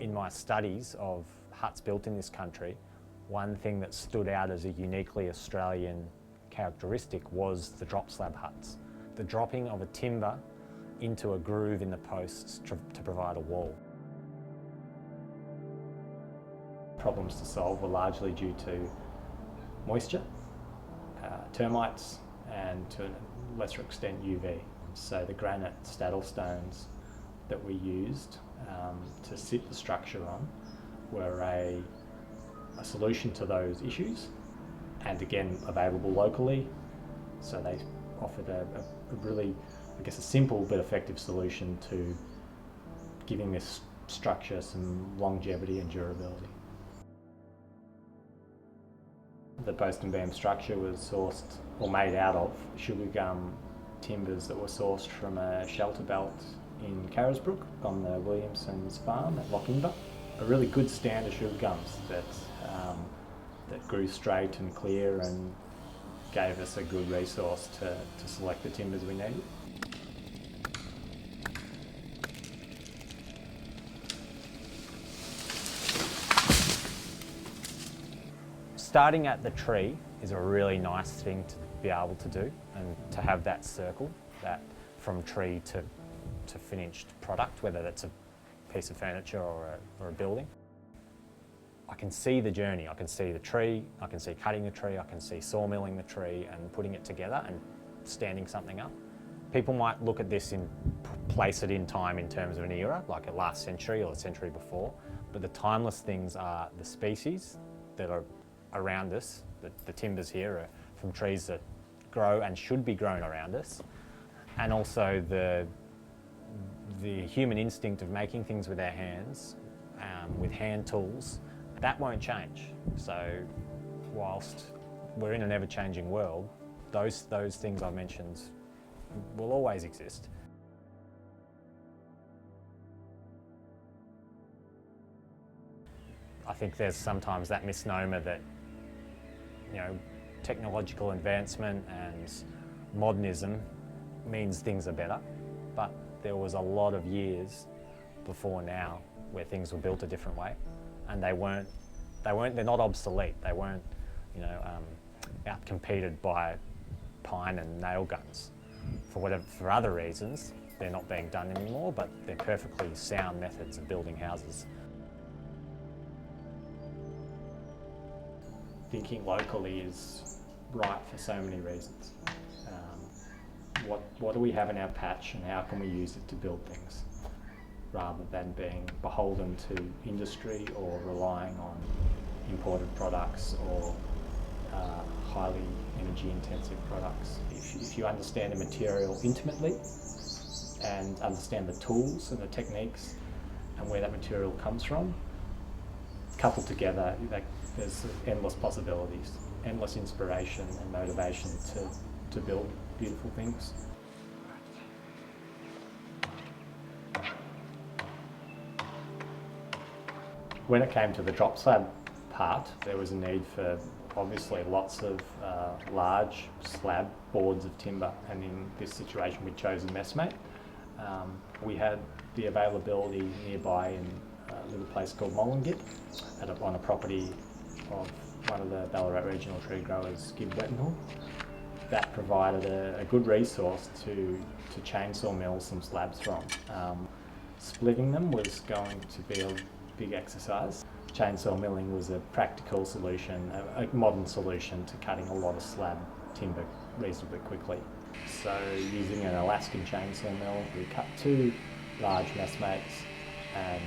In my studies of huts built in this country, one thing that stood out as a uniquely Australian characteristic was the drop slab huts. The dropping of a timber into a groove in the posts to provide a wall. Problems to solve were largely due to moisture, termites, and to a lesser extent UV. So the granite saddle stones that we used to sit the structure on were a solution to those issues, and again available locally. So they offered a really, I guess, a simple but effective solution to giving this structure some longevity and durability. The post and beam structure was sourced or made out of sugar gum timbers that were sourced from a shelter belt in Carisbrook on the Williamson's farm at Lockymba. A really good stand of sugar gums that grew straight and clear and gave us a good resource to select the timbers we needed. Starting at the tree is a really nice thing to be able to do, and to have that circle, that from tree to finished product, whether that's a piece of furniture or a building. I can see the journey. I can see the tree, I can see cutting the tree, I can see sawmilling the tree and putting it together and standing something up. People might look at this and place it in time in terms of an era, like a last century or the century before, but the timeless things are the species that are around us. The timbers here are from trees that grow and should be grown around us, and also the human instinct of making things with our hands, with hand tools. That won't change. So whilst we're in an ever-changing world, those things I mentioned will always exist. I think there's sometimes that misnomer that, you know, technological advancement and modernism means things are better, but there was a lot of years before now where things were built a different way, and they're not obsolete. They weren't, you know, out-competed by pine and nail guns. For other reasons, they're not being done anymore, but they're perfectly sound methods of building houses. Thinking locally is right for so many reasons. What do we have in our patch and how can we use it to build things, rather than being beholden to industry or relying on imported products or highly energy intensive products. If you understand a material intimately and understand the tools and the techniques and where that material comes from, coupled together, there's endless possibilities, endless inspiration and motivation to build beautiful things. When it came to the drop slab part, there was a need for obviously lots of large slab boards of timber, and in this situation we chose a messmate. We had the availability nearby in a little place called Mollingit on a property of one of the Ballarat Region Treegrowers, Gib Wettenhall. That provided a good resource to chainsaw mill some slabs from. Splitting them was going to be a big exercise. Chainsaw milling was a practical solution, a modern solution to cutting a lot of slab timber reasonably quickly. So using an Alaskan chainsaw mill, we cut 2 large messmates and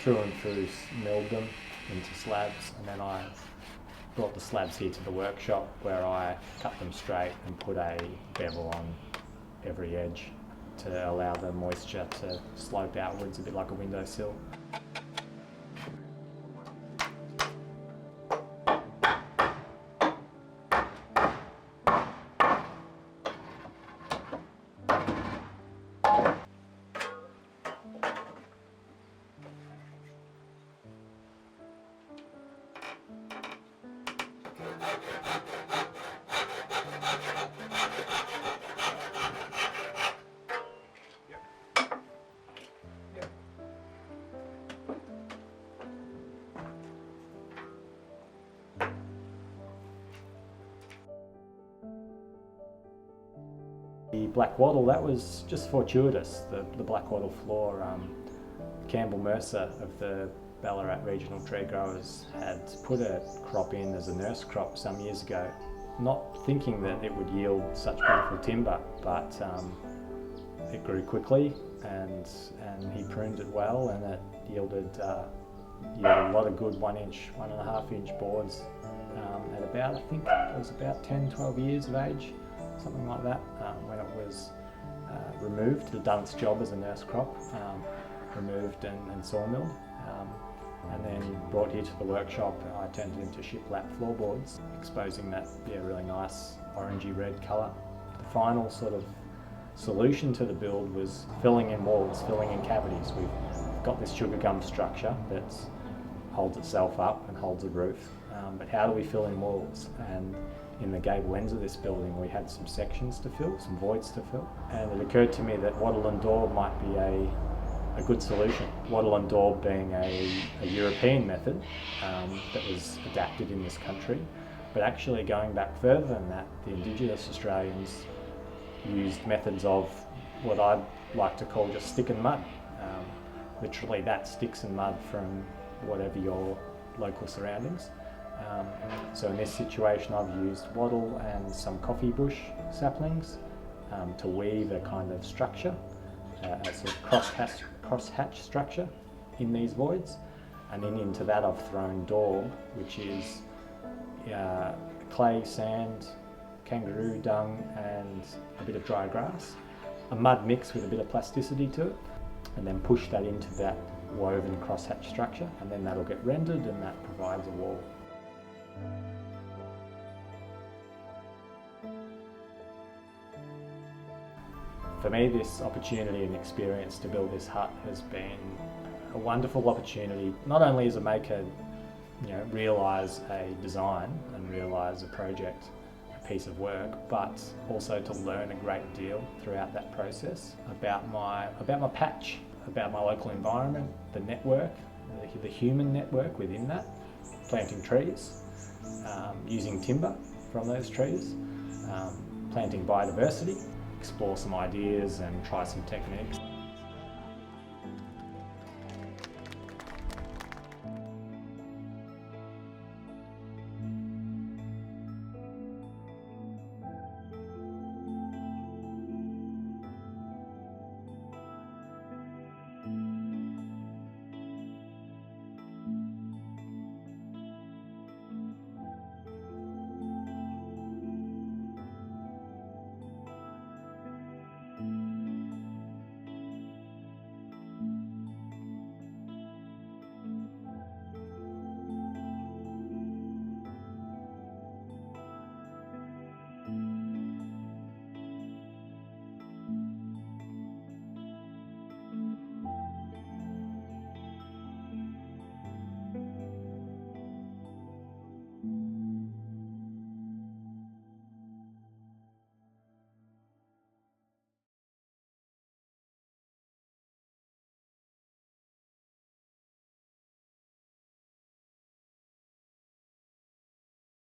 through and through milled them into slabs, and then I brought the slabs here to the workshop where I cut them straight and put a bevel on every edge to allow the moisture to slope outwards a bit like a windowsill. The black wattle, that was just fortuitous. The black wattle floor, Campbell Mercer of the Ballarat Regional Treegrowers had put a crop in as a nurse crop some years ago, not thinking that it would yield such beautiful timber, but it grew quickly and he pruned it well, and it yielded a lot of good 1 inch, 1.5 inch boards at about, I think it was about 10, 12 years of age, something like that, when it was removed. It had done its job as a nurse crop, removed and sawmilled, and then brought here to the workshop. I turned it into shiplap floorboards, exposing that really nice orangey red colour. The final sort of solution to the build was filling in walls, filling in cavities. We've got this sugar gum structure that holds itself up and holds a roof, but how do we fill in walls? And in the gable ends of this building we had some sections to fill, some voids to fill, and it occurred to me that wattle and daub might be a good solution. Wattle and daub being a European method that was adapted in this country, but actually going back further than that, the Indigenous Australians used methods of what I'd like to call just stick and mud. Literally that sticks and mud from whatever your local surroundings. So in this situation I've used wattle and some coffee bush saplings to weave a kind of structure, a sort of cross-hatch structure in these voids, and then into that I've thrown daub, which is clay, sand, kangaroo dung and a bit of dry grass, a mud mix with a bit of plasticity to it, and then push that into that woven cross-hatch structure, and then that'll get rendered and that provides a wall. For me, this opportunity and experience to build this hut has been a wonderful opportunity, not only as a maker, realise a design and realise a project, a piece of work, but also to learn a great deal throughout that process about my patch, about my local environment, the network, the human network within that, planting trees, using timber from those trees, planting biodiversity, explore some ideas and try some techniques.